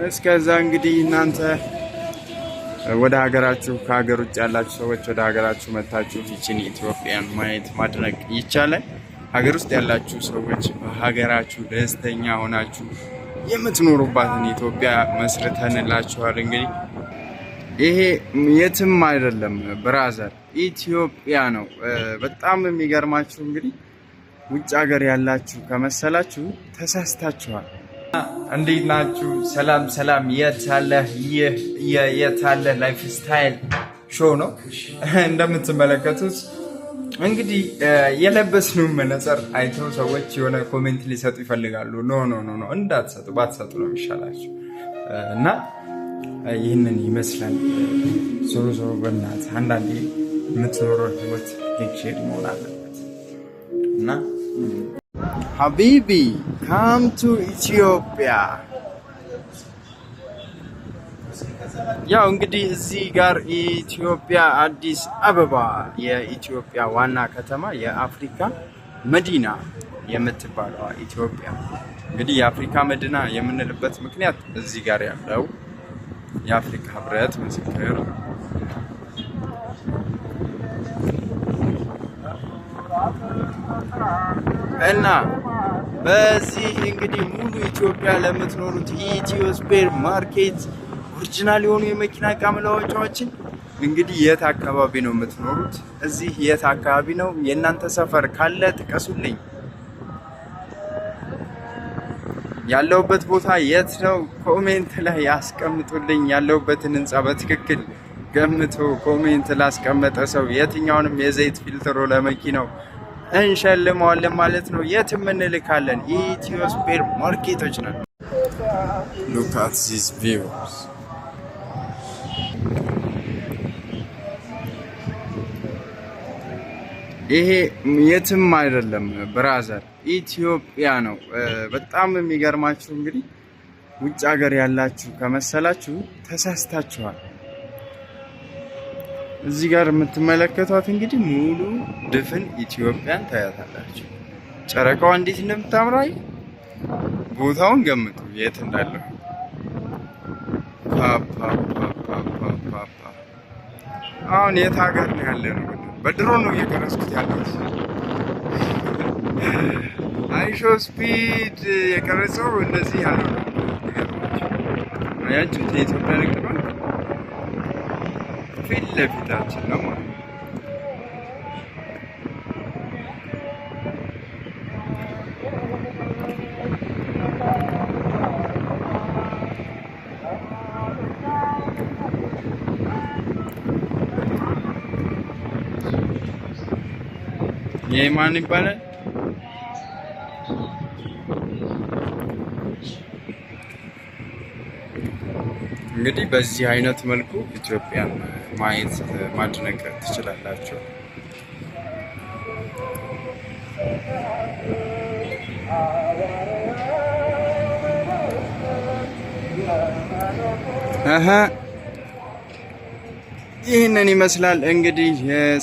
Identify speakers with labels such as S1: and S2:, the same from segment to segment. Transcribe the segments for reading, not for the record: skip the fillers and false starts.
S1: እስከዛ እንግዲህ እናንተ ወደ ሀገራችሁ ከሀገር ውጭ ያላችሁ ሰዎች ወደ ሀገራችሁ መታችሁ ይችን ኢትዮጵያን ማየት ማድነቅ ይቻላል። ሀገር ውስጥ ያላችሁ ሰዎች በሀገራችሁ ደስተኛ ሆናችሁ የምትኖሩባትን ኢትዮጵያ መስርተንላችኋል። እንግዲህ ይሄ የትም አይደለም ብራዘር፣ ኢትዮጵያ ነው። በጣም የሚገርማችሁ እንግዲህ ውጭ ሀገር ያላችሁ ከመሰላችሁ ተሳስታችኋል። እንዴት ናችሁ? ሰላም ሰላም። የታለ ላይፍ ስታይል ሾው ነው። እንደምትመለከቱት እንግዲህ የለበስነው መነጽር አይተው ሰዎች የሆነ ኮሜንት ሊሰጡ ይፈልጋሉ። ኖ እንዳትሰጡ፣ ባትሰጡ ነው የሚሻላችሁ። እና ይህንን ይመስላል። ዞሮ ዞሮ በእናትህ አንዳንዴ የምትኖረው ህይወት ሼር መሆን አለበት እና ሀቢቢ ካም ቱ ኢትዮጵያ። ያው እንግዲህ እዚህ ጋር ኢትዮጵያ አዲስ አበባ የኢትዮጵያ ዋና ከተማ የአፍሪካ መዲና የምትባለው ኢትዮጵያ እንግዲህ የአፍሪካ መዲና የምንልበት ምክንያት እዚህ ጋር ያለው የአፍሪካ ህብረት ምስክር እና በዚህ እንግዲህ ሙሉ ኢትዮጵያ ለምትኖሩት ኢትዮ ስፔር ማርኬት ኦሪጂናል የሆኑ የመኪና እቃ መለዋወጫዎችን እንግዲህ የት አካባቢ ነው የምትኖሩት? እዚህ የት አካባቢ ነው የእናንተ ሰፈር ካለ ጥቀሱልኝ። ያለውበት ቦታ የት ነው? ኮሜንት ላይ ያስቀምጡልኝ። ያለውበትን ህንፃ በትክክል ገምቶ ኮሜንት ላስቀመጠ ሰው የትኛውንም የዘይት ፊልትሮ ለመኪናው እንሸልመዋለን ማለት ነው። የትም እንልካለን። ኢትዮ ስፔር ማርኬቶች ነን። ሉክ አት ዚስ ቪውስ። ይሄ የትም አይደለም ብራዘር፣ ኢትዮጵያ ነው። በጣም የሚገርማችሁ እንግዲህ ውጭ ሀገር ያላችሁ ከመሰላችሁ ተሳስታችኋል። እዚህ ጋር የምትመለከቷት እንግዲህ ሙሉ ድፍን ኢትዮጵያን ታያታላችሁ። ጨረቃዋ እንዴት እንደምታምራይ ቦታውን ገምቱ የት እንዳለው። አሁን የት ሀገር ነው ያለ ነው? በድሮ ነው እየቀረስኩት ያለሁት። አይሾ ስፒድ የቀረጸው እንደዚህ ያለው ነው። አያችሁት? የኢትዮጵያ ንግድ ባንክ ፊት ለፊታችን ነው ማለት ነው። ይሄ ማን ይባላል? እንግዲህ በዚህ አይነት መልኩ ኢትዮጵያን ማየት ማድነቅ ትችላላችሁ። ይህንን ይመስላል እንግዲህ።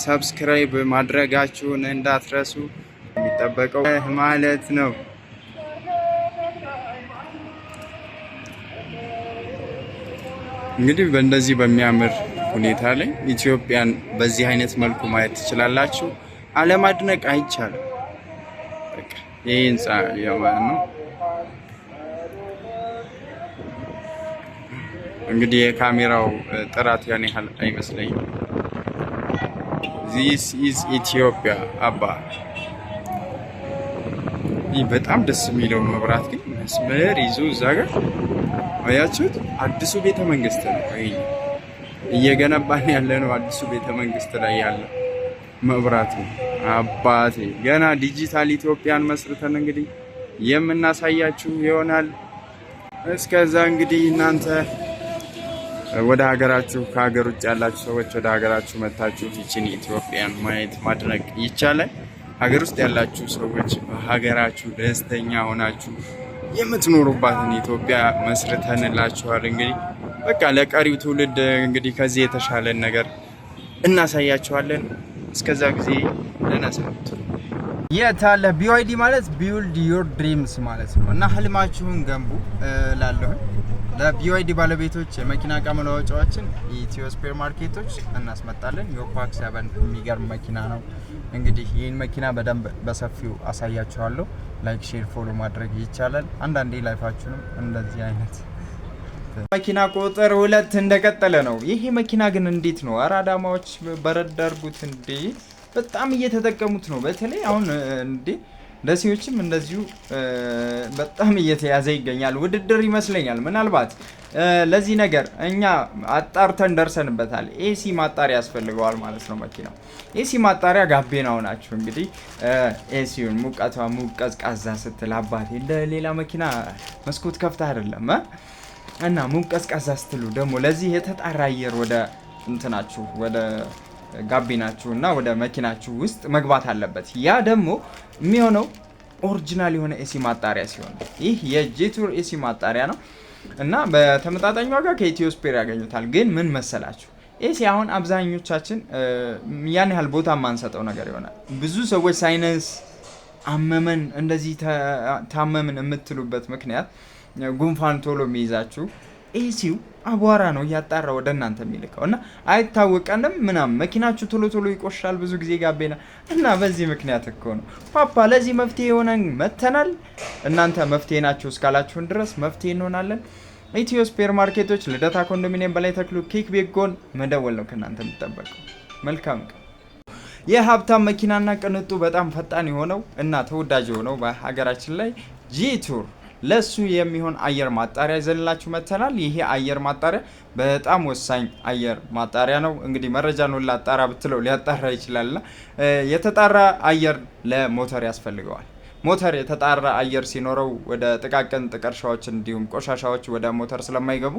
S1: ሰብስክራይብ ማድረጋችሁን እንዳትረሱ የሚጠበቀው ማለት ነው። እንግዲህ በእንደዚህ በሚያምር ሁኔታ ላይ ኢትዮጵያን በዚህ አይነት መልኩ ማየት ትችላላችሁ። አለማድነቅ አይቻልም። በቃ ይሄ ህንጻ ያማን ነው። እንግዲህ የካሜራው ጥራት ያን ያህል አይመስለኝም። This is Ethiopia አባ። ይህ በጣም ደስ የሚለው መብራት ግን መስመር ይዞ እዛ ጋር አያችሁት? አዲሱ ቤተ መንግስት ነው ይሄ እየገነባን ያለ ነው። አዲሱ ቤተ መንግስት ላይ ያለ መብራት ነው አባቴ። ገና ዲጂታል ኢትዮጵያን መስርተን እንግዲህ የምናሳያችሁ ይሆናል። እስከዛ እንግዲህ እናንተ ወደ ሀገራችሁ ከሀገር ውጭ ያላችሁ ሰዎች ወደ ሀገራችሁ መታችሁ ይችን ኢትዮጵያን ማየት ማድነቅ ይቻላል። ሀገር ውስጥ ያላችሁ ሰዎች በሀገራችሁ ደስተኛ ሆናችሁ የምትኖሩባትን ኢትዮጵያ መስርተንላችኋል። እንግዲህ በቃ ለቀሪው ትውልድ እንግዲህ ከዚህ የተሻለን ነገር እናሳያችኋለን። እስከዛ ጊዜ ለነሰሩት የታለ BYD ማለት ቢውልድ ዮር ድሪምስ ማለት ነው እና ህልማችሁን ገንቡ ላለሁ ለቢዋይዲ ባለቤቶች የመኪና እቃ መለዋወጫዎችን ኢትዮ ስፔር ማርኬቶች እናስመጣለን። ዮፓክ 7 የሚገርም መኪና ነው። እንግዲህ ይህን መኪና በደንብ በሰፊው አሳያችኋለሁ። ላይክ፣ ሼር፣ ፎሎ ማድረግ ይቻላል። አንዳንዴ ላይፋችሁንም እንደዚህ አይነት መኪና ቁጥር 2 እንደቀጠለ ነው። ይሄ መኪና ግን እንዴት ነው አራዳማዎች በረዳርጉት እንዴ! በጣም እየተጠቀሙት ነው። በተለይ አሁን እንዴ ደሴዎችም እንደዚሁ በጣም እየተያዘ ይገኛል። ውድድር ይመስለኛል። ምናልባት ለዚህ ነገር እኛ አጣርተን ደርሰንበታል። ኤሲ ማጣሪያ ያስፈልገዋል ማለት ነው መኪናው። ኤሲ ማጣሪያ ጋቤናው ናችሁ እንግዲህ ኤሲውን ሙቀቷ ሙቀዝቃዛ ስትል አባቴ እንደ ሌላ መኪና መስኮት ከፍታ አይደለም እና ሙቀዝቃዛ ስትሉ ደግሞ ለዚህ የተጣራ አየር ወደ እንትናችሁ ወደ ጋቢናችሁ እና ወደ መኪናችሁ ውስጥ መግባት አለበት። ያ ደግሞ የሚሆነው ኦሪጂናል የሆነ ኤሲ ማጣሪያ ሲሆን ይህ የጄቱር ኤሲ ማጣሪያ ነው እና በተመጣጣኝ ዋጋ ከኢትዮ ስፔር ያገኙታል። ግን ምን መሰላችሁ ኤሲ አሁን አብዛኞቻችን ያን ያህል ቦታ ማንሰጠው ነገር ይሆናል። ብዙ ሰዎች ሳይነስ አመመን እንደዚህ ታመምን የምትሉበት ምክንያት ጉንፋን ቶሎ የሚይዛችሁ ኤሲው አቧራ ነው እያጣራ ወደ እናንተ የሚልከው እና አይታወቀንም ምናምን መኪናችሁ ቶሎ ቶሎ ይቆሻል ብዙ ጊዜ ጋቤና እና በዚህ ምክንያት እኮ ነው ፓፓ ለዚህ መፍትሄ የሆነን መተናል። እናንተ መፍትሄ ናችሁ እስካላችሁን ድረስ መፍትሄ እንሆናለን። ኢትዮ ስፔር ማርኬቶች ልደታ ኮንዶሚኒየም በላይ ተክሉ ኬክ ቤት ጎን መደወል ነው ከእናንተ የሚጠበቀው። መልካም ቀን። የሀብታም መኪናና ቅንጡ በጣም ፈጣን የሆነው እና ተወዳጅ የሆነው በሀገራችን ላይ ጄቱር ለሱ የሚሆን አየር ማጣሪያ ይዘንላችሁ መተናል። ይሄ አየር ማጣሪያ በጣም ወሳኝ አየር ማጣሪያ ነው። እንግዲህ መረጃ ነው ላጣራ ብትለው ሊያጣራ ይችላልና የተጣራ አየር ለሞተር ያስፈልገዋል። ሞተር የተጣራ አየር ሲኖረው ወደ ጥቃቅን ጥቀርሻዎች እንዲሁም ቆሻሻዎች ወደ ሞተር ስለማይገቡ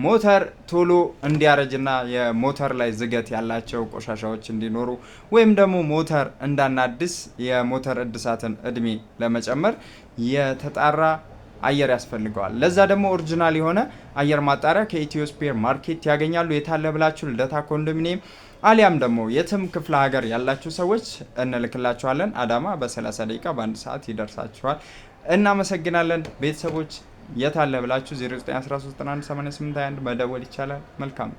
S1: ሞተር ቶሎ እንዲያረጅና የሞተር ላይ ዝገት ያላቸው ቆሻሻዎች እንዲኖሩ ወይም ደግሞ ሞተር እንዳናድስ የሞተር እድሳትን እድሜ ለመጨመር የተጣራ አየር ያስፈልገዋል። ለዛ ደግሞ ኦሪጂናል የሆነ አየር ማጣሪያ ከኢትዮ ስፔር ማርኬት ያገኛሉ። የታለ ብላችሁ ልደታ ኮንዶሚኒየም አሊያም ደግሞ የትም ክፍለ ሀገር ያላችሁ ሰዎች እንልክላችኋለን። አዳማ በ30 ደቂቃ በ1 ሰዓት ይደርሳችኋል። እናመሰግናለን ቤተሰቦች። የታለ ብላችሁ 0913918821 መደወል ይቻላል። መልካም